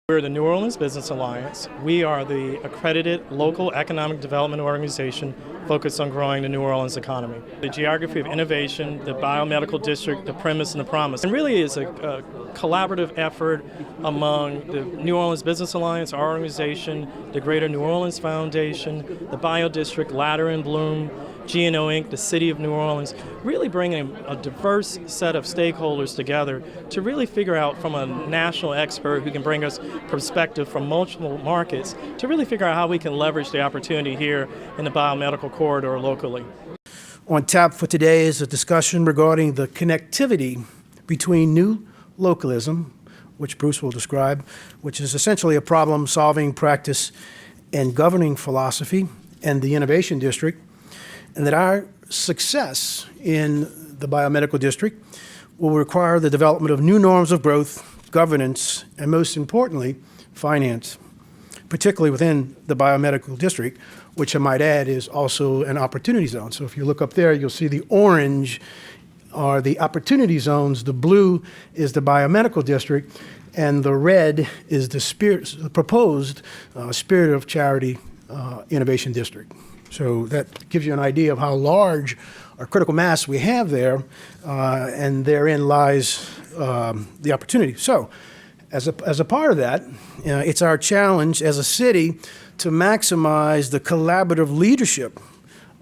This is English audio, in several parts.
We're the New Orleans Business Alliance. We are the accredited local economic development organization focused on growing the New Orleans economy. The geography of innovation, the biomedical district, the premise and the promise. And really is a collaborative effort among the New Orleans Business Alliance, our organization, the Greater New Orleans Foundation, the Bio District, Ladder and Bloom, GNO Inc., the City of New Orleans, really bringing a diverse set of stakeholders together to really figure out from a national expert who can bring us perspective from multiple markets to really figure out how we can leverage the opportunity here in the biomedical corridor locally. On tap for today is a discussion regarding the connectivity between new localism, which Bruce will describe, which is essentially a problem-solving practice and governing philosophy, and the innovation district, and that our success in the biomedical district will require the development of new norms of growth, governance, and most importantly, finance, particularly within the biomedical district, which I might add is also an opportunity zone. So if you look up there, you'll see the orange are the opportunity zones, the blue is the biomedical district, and the red is the proposed Spirit of Charity Innovation District. So that gives you an idea of how large our critical mass we have there, and therein lies the opportunity. So as a part of that, it's our challenge as a city to maximize the collaborative leadership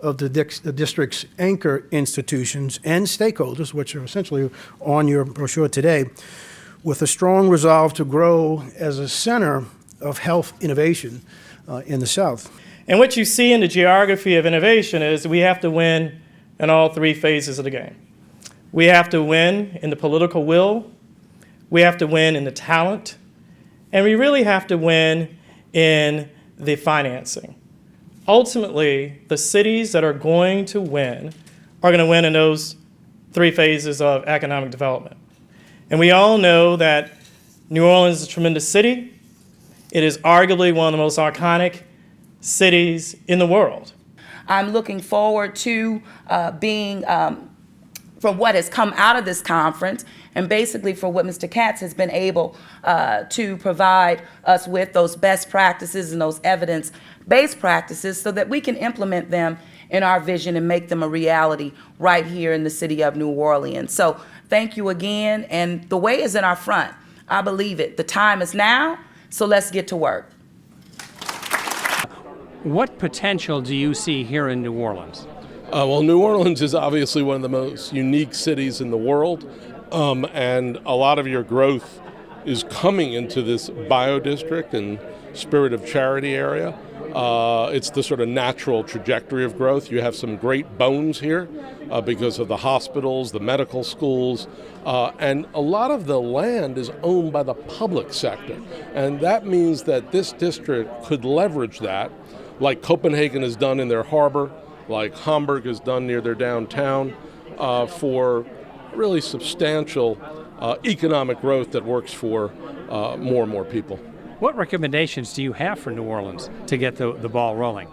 of the district's anchor institutions and stakeholders, which are essentially on your brochure today, with a strong resolve to grow as a center of health innovation in the South. And what you see in the geography of innovation is we have to win in all three phases of the game. We have to win in the political will, we have to win in the talent, and we really have to win in the financing. Ultimately, the cities that are going to win in those three phases of economic development. And we all know that New Orleans is a tremendous city. It is arguably one of the most iconic cities in the world. I'm looking forward to being from what has come out of this conference, and basically for what Mr. Katz has been able to provide us with, those best practices and those evidence-based practices, so that we can implement them in our vision and make them a reality right here in the city of New Orleans. So thank you again, and the way is in our front. I believe it. The time is now, so let's get to work. What potential do you see here in New Orleans? Well, New Orleans is obviously one of the most unique cities in the world, and a lot of your growth is coming into this bio district and Spirit of Charity area. It's the sort of natural trajectory of growth. You have some great bones here because of the hospitals, the medical schools, and a lot of the land is owned by the public sector. And that means that this district could leverage that, like Copenhagen has done in their harbor, like Hamburg has done near their downtown, for really substantial economic growth that works for more and more people. What recommendations do you have for New Orleans to get the ball rolling?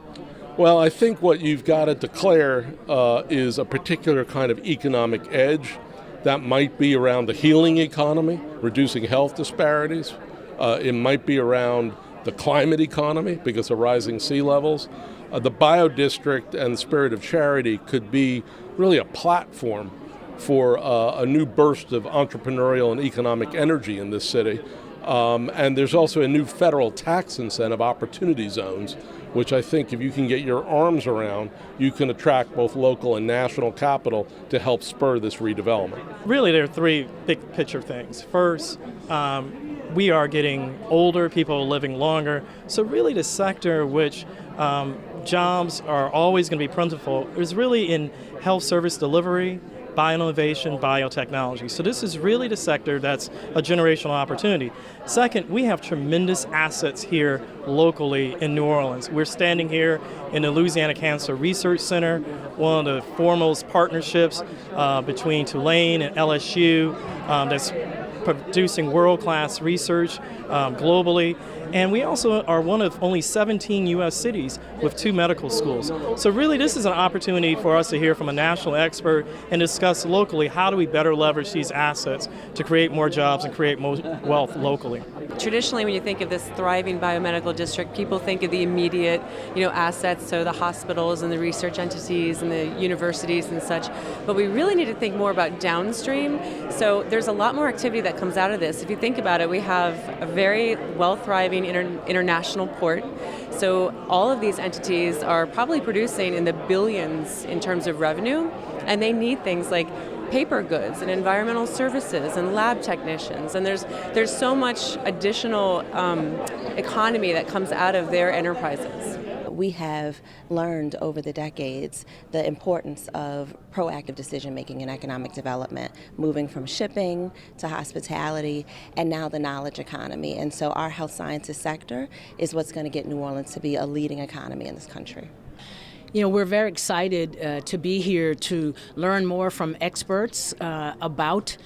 Well, I think what you've got to declare is a particular kind of economic edge that might be around the healing economy, reducing health disparities. It might be around the climate economy because of rising sea levels. The Bio District and the Spirit of Charity could be really a platform for a new burst of entrepreneurial and economic energy in this city. And there's also a new federal tax incentive opportunity zones, which I think if you can get your arms around, you can attract both local and national capital to help spur this redevelopment. Really, there are three big picture things. First, we are getting older, people are living longer. So really the sector which jobs are always going to be plentiful is really in health service delivery, bioinnovation, biotechnology. So this is really the sector that's a generational opportunity. Second, we have tremendous assets here locally in New Orleans. We're standing here in the Louisiana Cancer Research Center, one of the foremost partnerships between Tulane and LSU that's producing world-class research globally. And we also are one of only 17 U.S. cities with 2 medical schools. So really this is an opportunity for us to hear from a national expert and discuss locally how do we better leverage these assets to create more jobs and create more wealth locally. Traditionally, when you think of this thriving biomedical district, people think of the immediate, assets, so the hospitals and the research entities and the universities and such. But we really need to think more about downstream. So there's a lot more activity that comes out of this. If you think about it, we have a very well-thriving international port. So all of these entities are probably producing in the billions in terms of revenue, and they need things like paper goods and environmental services and lab technicians, and there's so much additional economy that comes out of their enterprises. We have learned over the decades the importance of proactive decision making in economic development, moving from shipping to hospitality and now the knowledge economy. And so our health sciences sector is what's going to get New Orleans to be a leading economy in this country. We're very excited to be here to learn more from experts about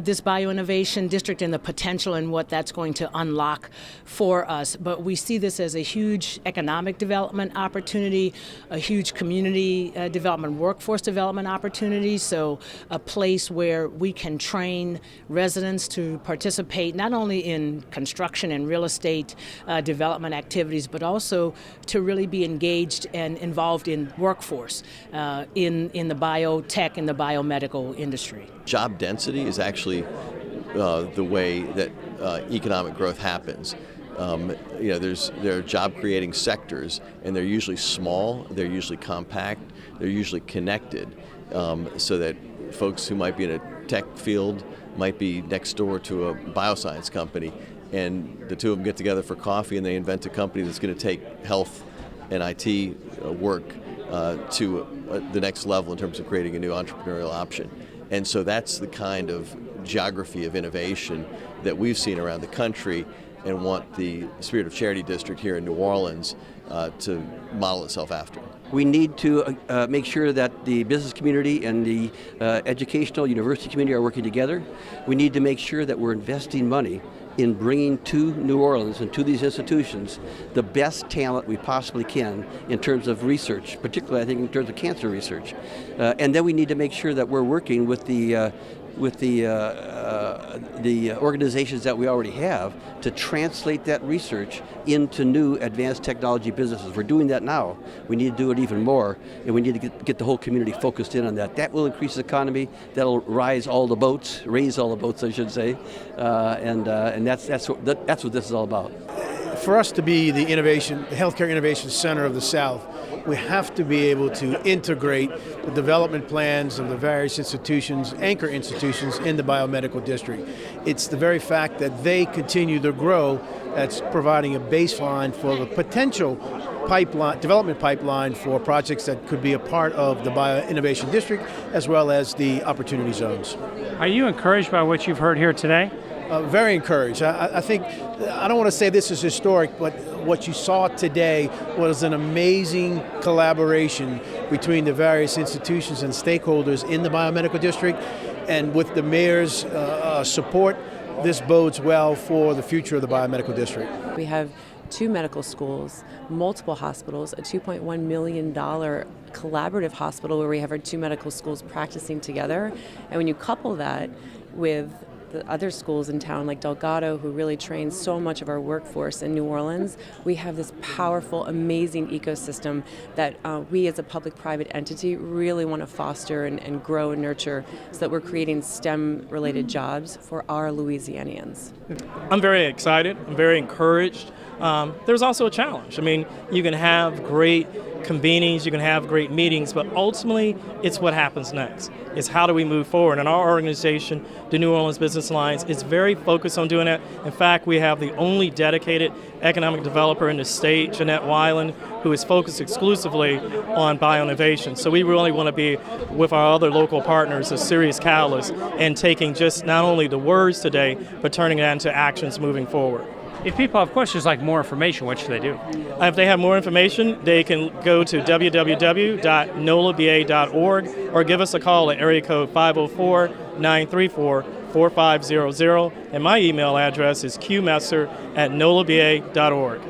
this bioinnovation district and the potential and what that's going to unlock for us. But we see this as a huge economic development opportunity, a huge community development, workforce development opportunity. So a place where we can train residents to participate not only in construction and real estate development activities, but also to really be engaged and involved in workforce in the biotech and the biomedical industry. Job density is actually the way that economic growth happens. There are job-creating sectors, and they're usually small, they're usually compact, they're usually connected, so that folks who might be in a tech field might be next door to a bioscience company, and the two of them get together for coffee and they invent a company that's going to take health and IT work to the next level in terms of creating a new entrepreneurial option. And so that's the kind of geography of innovation that we've seen around the country and want the Spirit of Charity District here in New Orleans to model itself after. We need to make sure that the business community and the educational university community are working together. We need to make sure that we're investing money in bringing to New Orleans and to these institutions the best talent we possibly can in terms of research, particularly I think in terms of cancer research. And then we need to make sure that we're working with the organizations that we already have to translate that research into new advanced technology businesses. We're doing that now. We need to do it even more, and we need to get the whole community focused in on that. That will increase the economy. That'll raise all the boats, I should say, and that's what this is all about. For us to be the healthcare innovation center of the South, we have to be able to integrate the development plans of the various institutions, anchor institutions in the biomedical district. It's the very fact that they continue to grow that's providing a baseline for the potential development pipeline for projects that could be a part of the Bio-Innovation District as well as the Opportunity Zones. Are you encouraged by what you've heard here today? Very encouraged. I think, I don't want to say this is historic, but what you saw today was an amazing collaboration between the various institutions and stakeholders in the biomedical district. And with the mayor's support, this bodes well for the future of the biomedical district. We have 2 medical schools, multiple hospitals, a $2.1 million collaborative hospital where we have our 2 medical schools practicing together. And when you couple that with the other schools in town like Delgado, who really trains so much of our workforce in New Orleans, we have this powerful, amazing ecosystem that we as a public-private entity really want to foster and grow and nurture so that we're creating STEM-related jobs for our Louisianians. I'm very excited. I'm very encouraged. There's also a challenge. I mean, you can have great convenings, you can have great meetings, but ultimately it's what happens next. It's how do we move forward? And our organization, the New Orleans Business Alliance, is very focused on doing that. In fact, we have the only dedicated economic developer in the state, Jeanette Weiland, who is focused exclusively on bioinnovation. So we really want to be, with our other local partners, a serious catalyst in taking just not only the words today, but turning it into actions moving forward. If people have questions like more information, what should they do? If they have more information, they can go to www.nolaba.org or give us a call at area code 504-934-4500. And my email address is qmesser@nolaba.org.